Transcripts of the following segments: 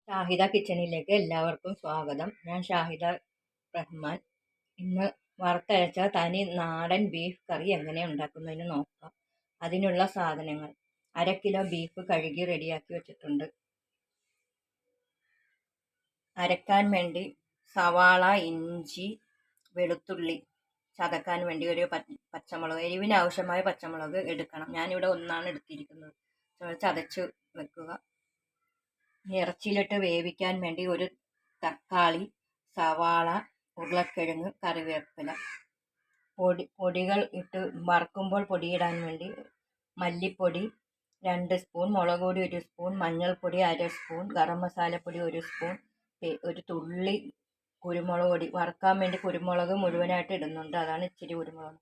ഷാഹിദ കിച്ചണിലേക്ക് എല്ലാവർക്കും സ്വാഗതം. ഞാൻ ഷാഹിദ റഹ്മാൻ. ഇന്ന് വറുത്തരച്ച തനി നാടൻ ബീഫ് കറി എങ്ങനെ ഉണ്ടാക്കുന്നതെന്ന് നോക്കാം. അതിനുള്ള സാധനങ്ങൾ: 1/2 കിലോ ബീഫ് കഴുകി റെഡിയാക്കി വെച്ചിട്ടുണ്ട്. അരക്കാൻ വേണ്ടി സവാള, ഇഞ്ചി, വെളുത്തുള്ളി ചതക്കാൻ വേണ്ടി ഒരു പച്ചമുളക്, എരിവിന് ആവശ്യമായ പച്ചമുളക് എടുക്കണം. ഞാനിവിടെ ഒന്നാണ് എടുത്തിരിക്കുന്നത്. ചതച്ച് വെക്കുക. ഇറച്ചിയിലിട്ട് വേവിക്കാൻ വേണ്ടി ഒരു തക്കാളി, സവാള, ഉരുളക്കിഴങ്ങ്, കറിവേപ്പില. പൊടികൾ ഇട്ട് വറുക്കുമ്പോൾ പൊടിയിടാൻ വേണ്ടി മല്ലിപ്പൊടി 2 സ്പൂൺ, മുളക് പൊടി 1 സ്പൂൺ, മഞ്ഞൾപ്പൊടി 1/2 സ്പൂൺ, ഗരം മസാലപ്പൊടി 1 സ്പൂൺ, ഒരു തുള്ളി കുരുമുളക് പൊടി. വറുക്കാൻ വേണ്ടി കുരുമുളക് മുഴുവനായിട്ട് ഇടുന്നുണ്ട്, അതാണ് ഇച്ചിരി കുരുമുളക്.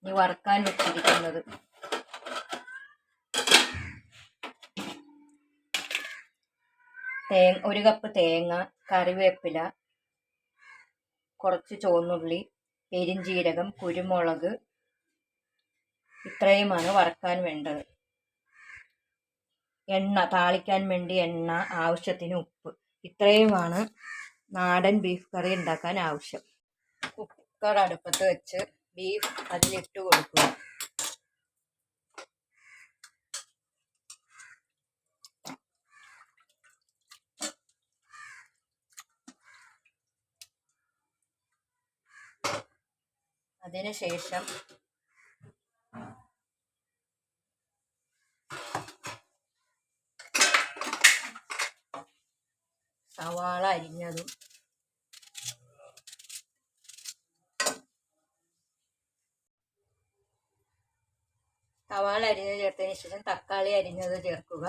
ഇനി വറുക്കാൻ വെച്ചിരിക്കുന്നത് ഒരു കപ്പ് തേങ്ങ, കറിവേപ്പില, കുറച്ച് ചുവന്നുള്ളി, പെരിഞ്ജീരകം, കുരുമുളക്, ഇത്രയുമാണ് വറുക്കാൻ വേണ്ടത്. എണ്ണ, താളിക്കാൻ വേണ്ടി എണ്ണ, ആവശ്യത്തിന് ഉപ്പ്. ഇത്രയുമാണ് നാടൻ ബീഫ് കറി ഉണ്ടാക്കാൻ ആവശ്യം. കുക്കർ അടുപ്പത്ത് വെച്ച് ബീഫ് അതിലിട്ട് കൊടുക്കുക. അതിനുശേഷം സവാള അരിഞ്ഞതും ചേർത്തതിന് ശേഷം തക്കാളി അരിഞ്ഞത് ചേർക്കുക.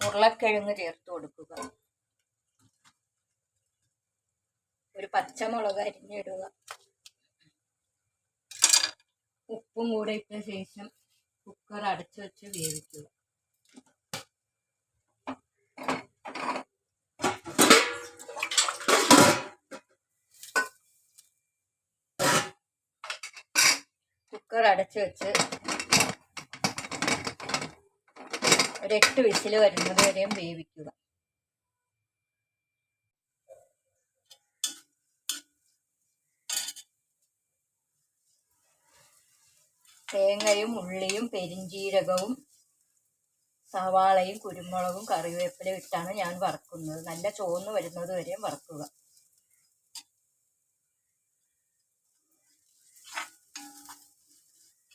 ഉരുളക്കിഴങ്ങ് ചേർത്ത് കൊടുക്കുക. ഒരു പച്ചമുളക് അരിഞ്ഞിടുക. ഉപ്പും കൂടെ ഇട്ട ശേഷം കുക്കർ അടച്ചു വെച്ച് വേവിക്കുക. കുക്കർ അടച്ചു വെച്ച് ഒരു 8 വിസിൽ വരുന്നത് വരെയും വേവിക്കുക. തേങ്ങയും ഉള്ളിയും പെരിഞ്ജീരകവും സവാളയും കുരുമുളകും കറിവേപ്പിലയും ഇട്ടാണ് ഞാൻ വറുക്കുന്നത്. നല്ല ചുവന്ന് വരുന്നത് വരെയും വറുക്കുക.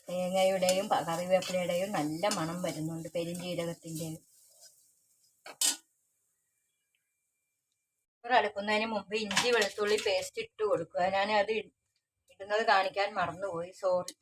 തേങ്ങയുടെയും കറിവേപ്പിലയുടെയും നല്ല മണം വരുന്നുണ്ട്, പെരിഞ്ജീരകത്തിൻ്റെയും. അടുക്കുന്നതിന് മുമ്പ് ഇഞ്ചി വെളുത്തുള്ളി പേസ്റ്റ് ഇട്ട് കൊടുക്കുക. ഞാൻ അത് ഇടുന്നത് കാണിക്കാൻ മറന്നുപോയി, സോറി.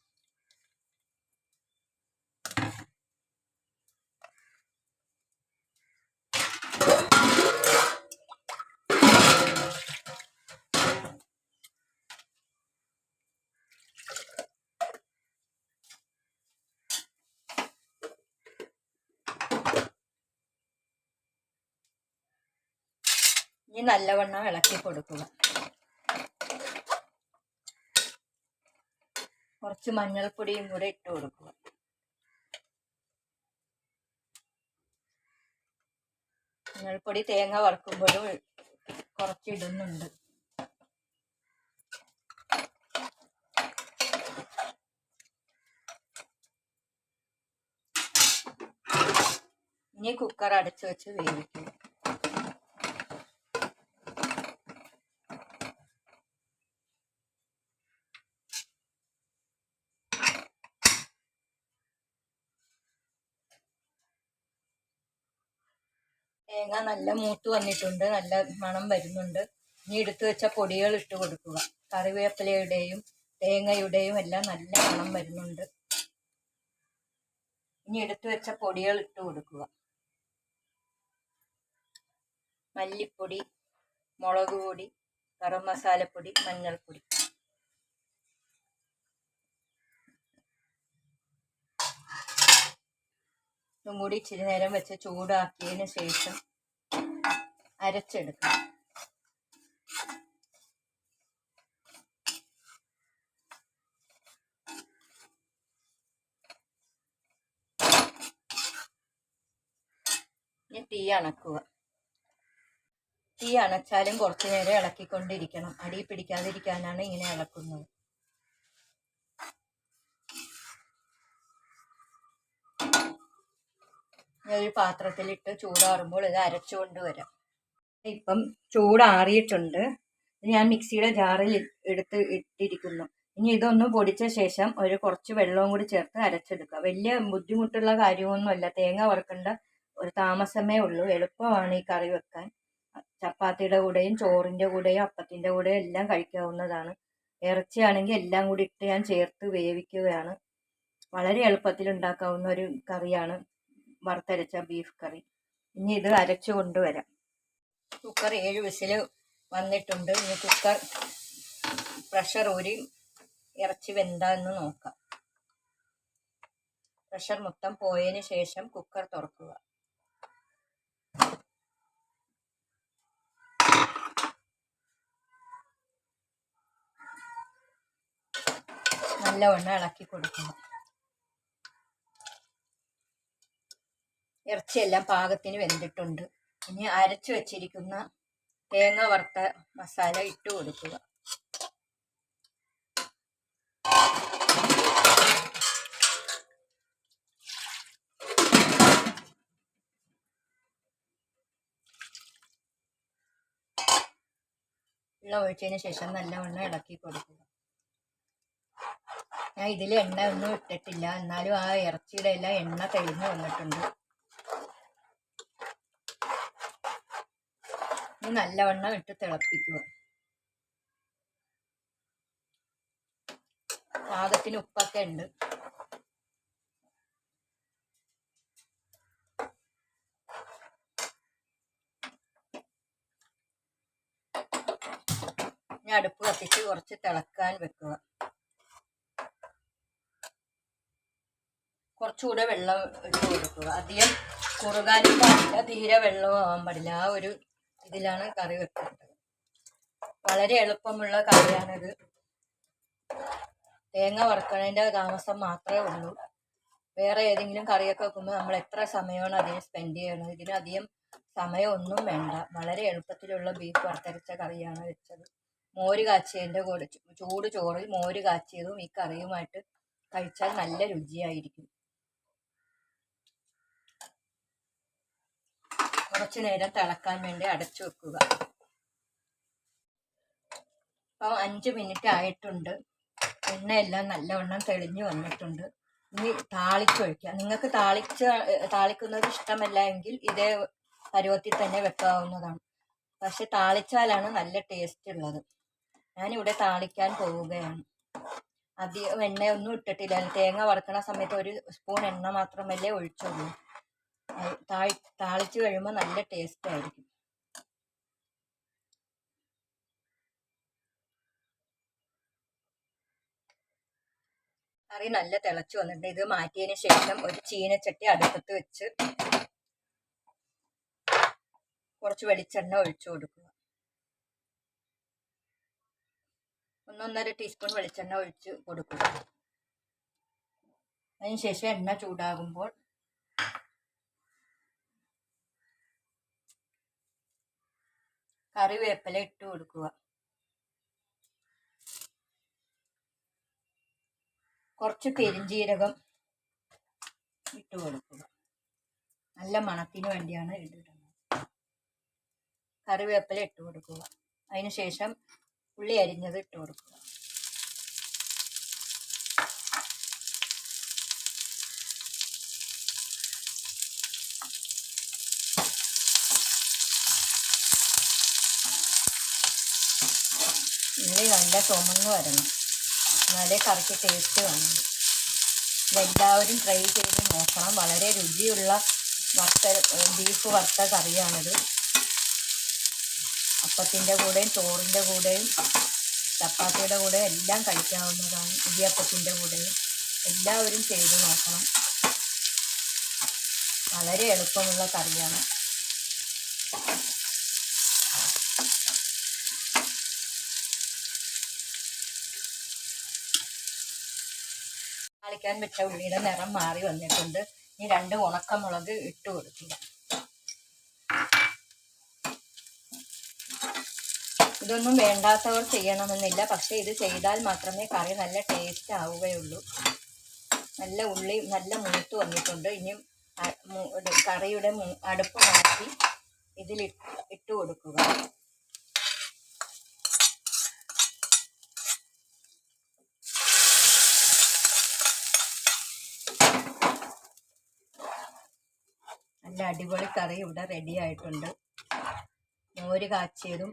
ഇനി നല്ലവണ്ണം ഇളക്കി കൊടുക്കുക. കുറച്ച് മഞ്ഞൾപ്പൊടിയും കൂടെ ഇട്ട് കൊടുക്കുക. മഞ്ഞൾപ്പൊടി തേങ്ങ വറുക്കുമ്പോഴും കുറച്ച് ഇടുന്നുണ്ട്. ഇനി കുക്കർ അടച്ചു വെച്ച് വേവിക്കുക. തേങ്ങ നല്ല മൂത്ത് വന്നിട്ടുണ്ട്, നല്ല മണം വരുന്നുണ്ട്. ഇനി എടുത്തു വെച്ച പൊടികൾ ഇട്ട് കൊടുക്കുക. കറിവേപ്പിലയുടെയും തേങ്ങയുടെയും എല്ലാം നല്ല മണം വരുന്നുണ്ട്. ഇനി എടുത്തു വെച്ച പൊടികൾ ഇട്ട് കൊടുക്കുക. മല്ലിപ്പൊടി, മുളക് പൊടി, ഗരം മസാലപ്പൊടി, മഞ്ഞൾപ്പൊടി. ഇതും കൂടി ഇച്ചിരി നേരം വെച്ച് ചൂടാക്കിയതിന് ശേഷം അരച്ചെടുക്കണം. ഇനി തീ അണക്കുക. തീ അണച്ചാലും കുറച്ചു നേരം ഇളക്കിക്കൊണ്ടിരിക്കണം. അടി പിടിക്കാതിരിക്കാനാണ് ഇങ്ങനെ ഇളക്കുന്നത്. ഒരു പാത്രത്തിലിട്ട് ചൂടാറുമ്പോൾ ഇത് അരച്ചു കൊണ്ടുവരാം. ഇപ്പം ചൂടാറിയിട്ടുണ്ട്. ഞാൻ മിക്സിയുടെ ജാറിൽ ഇട്ടിരിക്കുന്നു. ഇനി ഇതൊന്ന് പൊടിച്ച ശേഷം കുറച്ച് വെള്ളവും കൂടി ചേർത്ത് അരച്ചെടുക്കുക. വലിയ ബുദ്ധിമുട്ടുള്ള കാര്യമൊന്നുമല്ല. തേങ്ങ വറുക്കേണ്ട ഒരു താമസമേ ഉള്ളൂ. എളുപ്പമാണ് ഈ കറി വെക്കാൻ. ചപ്പാത്തിയുടെ കൂടെയും ചോറിൻ്റെ കൂടെയും അപ്പത്തിൻ്റെ കൂടെയും എല്ലാം കഴിക്കാവുന്നതാണ്. ഇറച്ചിയാണെങ്കിൽ എല്ലാം കൂടി ഇട്ട് ഞാൻ ചേർത്ത് വേവിക്കുകയാണ്. വളരെ എളുപ്പത്തിൽ ഉണ്ടാക്കാവുന്ന ഒരു കറിയാണ് വറുത്തരച്ച ബീഫ് കറി. ഇനി ഇത് അരച്ചു കൊണ്ടുവരാം. കുക്കർ 7 വിസിൽ വന്നിട്ടുണ്ട്. ഇനി കുക്കർ പ്രഷർ ഊരി ഇറച്ചി വെന്താന്ന് നോക്കാം. പ്രഷർ മൊത്തം പോയതിന് ശേഷം കുക്കർ തുറക്കുക. നല്ലവണ്ണം ഇളക്കി കൊടുക്കണം. ഇറച്ചിയെല്ലാം പാകത്തിന് വെന്തിട്ടുണ്ട്. ഇനി അരച്ചു വെച്ചിരിക്കുന്ന തേങ്ങ വറുത്ത മസാല ഇട്ട് കൊടുക്കുക. വെള്ളം ഒഴിച്ചതിന് ശേഷം നല്ലവണ്ണം ഇളക്കി കൊടുക്കുക. ഞാൻ ഇതിൽ എണ്ണ ഒന്നും ഇട്ടിട്ടില്ല, എന്നാലും ആ ഇറച്ചിയുടെ എല്ലാം എണ്ണ തെളിഞ്ഞു വന്നിട്ടുണ്ട്. ഇനി നല്ലവണ്ണം ഇട്ട് തിളപ്പിക്കുക. പാകത്തിന് ഉപ്പൊക്കെ ഉണ്ട്. ഇനി അടുപ്പ് കത്തിച്ച് കുറച്ച് തിളക്കാൻ വെക്കുക. കുറച്ചുകൂടെ വെള്ളം ഇട്ട് കൊടുക്കുക. അധികം കുറുകാനും പാടില്ല, തീരെ വെള്ളവും ആവാൻ പാടില്ല. ആ ഒരു ഇതിലാണ് കറി വെക്കേണ്ടത്. വളരെ എളുപ്പമുള്ള കറിയാണിത്. തേങ്ങ വറുക്കുന്നതിൻ്റെ താമസം മാത്രമേ ഉള്ളൂ. വേറെ ഏതെങ്കിലും കറിയൊക്കെ വെക്കുമ്പോൾ നമ്മൾ എത്ര സമയമാണ് അതിന് സ്പെൻഡ് ചെയ്യണം. ഇതിനധികം സമയമൊന്നും വേണ്ട. വളരെ എളുപ്പത്തിലുള്ള ബീഫ് വറുത്തരച്ച കറിയാണ് വെച്ചത്. മോര് കാച്ചിയതിൻ്റെ കൂടെ ചൂട് ചോറിൽ മോര് കാച്ചിയതും ഈ കറിയുമായിട്ട് കഴിച്ചാൽ നല്ല രുചിയായിരിക്കും. കുറച്ചു നേരം തിളക്കാൻ വേണ്ടി അടച്ചു വെക്കുക. അപ്പോൾ 5 മിനിറ്റ് ആയിട്ടുണ്ട്. എണ്ണയെല്ലാം നല്ലവണ്ണം തെളിഞ്ഞു വന്നിട്ടുണ്ട്. ഇനി താളിച്ചൊഴിക്കുക. നിങ്ങൾക്ക് താളിക്കുന്നത് ഇഷ്ടമല്ല എങ്കിൽ ഇതേ പരുവത്തിൽ തന്നെ വെക്കാവുന്നതാണ്. പക്ഷെ താളിച്ചാലാണ് നല്ല ടേസ്റ്റ് ഉള്ളത്. ഞാനിവിടെ താളിക്കാൻ പോവുകയാണ്. അധികം എണ്ണയൊന്നും ഇട്ടിട്ടില്ല. തേങ്ങ വറുക്കണ സമയത്ത് 1 സ്പൂൺ എണ്ണ മാത്രമല്ലേ ഒഴിച്ചുള്ളൂ. താളിച്ച് കഴിയുമ്പോൾ നല്ല ടേസ്റ്റ് ആയിരിക്കും. കറി നല്ല തിളച്ചു വന്നിട്ടുണ്ട്. ഇത് മാറ്റിയതിന് ശേഷം ഒരു ചീനച്ചട്ടി അടുപ്പത്ത് വെച്ച് കുറച്ച് വെളിച്ചെണ്ണ ഒഴിച്ചു കൊടുക്കുക. 1-1.5 ടീസ്പൂൺ വെളിച്ചെണ്ണ ഒഴിച്ച് കൊടുക്കുക. അതിനുശേഷം എണ്ണ ചൂടാകുമ്പോൾ കറിവേപ്പില ഇട്ട് കൊടുക്കുക. കുറച്ച് പെരിഞ്ജീരകം ഇട്ട് കൊടുക്കുക. നല്ല മണത്തിന് വേണ്ടിയാണ് ഇടുന്നത്. കറിവേപ്പില ഇട്ട് കൊടുക്കുക. അതിനുശേഷം ഉള്ളി അരിഞ്ഞത് ഇട്ട് കൊടുക്കുക. ഉള്ളി നല്ല ചുമന്ന് വരണം, എന്നാലേ കറിക്ക് ടേസ്റ്റ് കാണും. ഇതെല്ലാവരും ട്രൈ ചെയ്ത് നോക്കണം. വളരെ രുചിയുള്ള ബീഫ് വറുത്ത കറിയാണിത്. അപ്പത്തിൻ്റെ കൂടെയും ചോറിൻ്റെ കൂടെയും ചപ്പാത്തിയുടെ കൂടെയും എല്ലാം കഴിക്കാവുന്നതാണ്. ഇടിയപ്പത്തിൻ്റെ കൂടെയും എല്ലാവരും ചെയ്ത് നോക്കണം. വളരെ എളുപ്പമുള്ള കറിയാണ്. താളിക്കാൻ വെച്ച ഉള്ളിയുടെ നിറം മാറി വന്നിട്ടുണ്ട്. ഇനി 2 ഉണക്കമുളക് ഇട്ട് കൊടുക്കുക. ഇതൊന്നും വേണ്ടാത്തവർ ചെയ്യണമെന്നില്ല, പക്ഷേ ഇത് ചെയ്താൽ മാത്രമേ കറി നല്ല ടേസ്റ്റ് ആവുകയുള്ളൂ. നല്ല ഉള്ളി നല്ല മൂത്ത് വന്നിട്ടുണ്ട്. ഇനിയും കറിയുടെ അടുപ്പ് മാറ്റി ഇതിൽ ഇട്ട് കൊടുക്കുക. നല്ല അടിപൊളി കറി ഇവിടെ റെഡി ആയിട്ടുണ്ട്. മോര് കാച്ചിയതും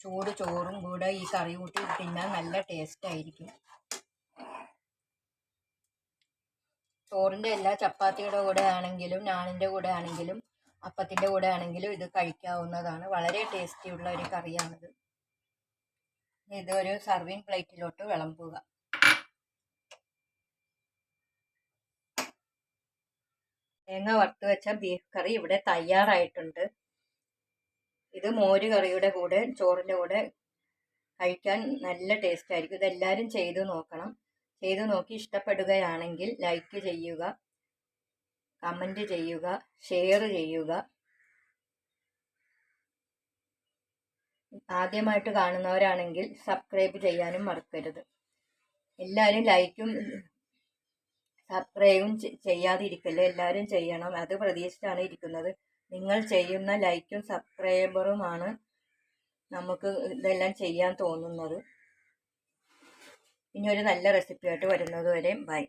ചൂട് ചോറും കൂടെ ഈ കറി കൂട്ടി തിന്നാൻ നല്ല ടേസ്റ്റ് ആയിരിക്കും. ചോറിൻ്റെ എല്ലാ ചപ്പാത്തിയുടെ കൂടെ ആണെങ്കിലും നാനിൻ്റെ കൂടെ ആണെങ്കിലും അപ്പത്തിൻ്റെ കൂടെ ആണെങ്കിലും ഇത് കഴിക്കാവുന്നതാണ്. വളരെ ടേസ്റ്റിയുള്ള ഒരു കറിയാണിത്. ഇതൊരു സർവിങ് പ്ലേറ്റിലോട്ട് വിളമ്പുക. തേങ്ങ വറുത്ത് വെച്ച ബീഫ് കറി ഇവിടെ തയ്യാറായിട്ടുണ്ട്. ഇത് മോര് കറിയുടെ കൂടെ ചോറിൻ്റെ കൂടെ കഴിക്കാൻ നല്ല ടേസ്റ്റ് ആയിരിക്കും. ഇതെല്ലാവരും ചെയ്തു നോക്കണം. ചെയ്തു നോക്കി ഇഷ്ടപ്പെടുകയാണെങ്കിൽ ലൈക്ക് ചെയ്യുക, കമൻറ്റ് ചെയ്യുക, ഷെയർ ചെയ്യുക. ആദ്യമായിട്ട് കാണുന്നവരാണെങ്കിൽ സബ്സ്ക്രൈബ് ചെയ്യാനും മറക്കരുത്. എല്ലാവരും ലൈക്കും സബ്സ്ക്രൈബും ചെയ്യാതിരിക്കല്ലേ, എല്ലാവരും ചെയ്യണം. അത് പ്രതീക്ഷിച്ചാണ് ഇരിക്കുന്നത്. നിങ്ങൾ ചെയ്യുന്ന ലൈക്കും സബ്സ്ക്രൈബറുമാണ് നമുക്ക് ഇതെല്ലാം ചെയ്യാൻ തോന്നുന്നത്. ഇനി ഒരു നല്ല റെസിപ്പിയായിട്ട് വരുന്നത് വരെ ബൈ.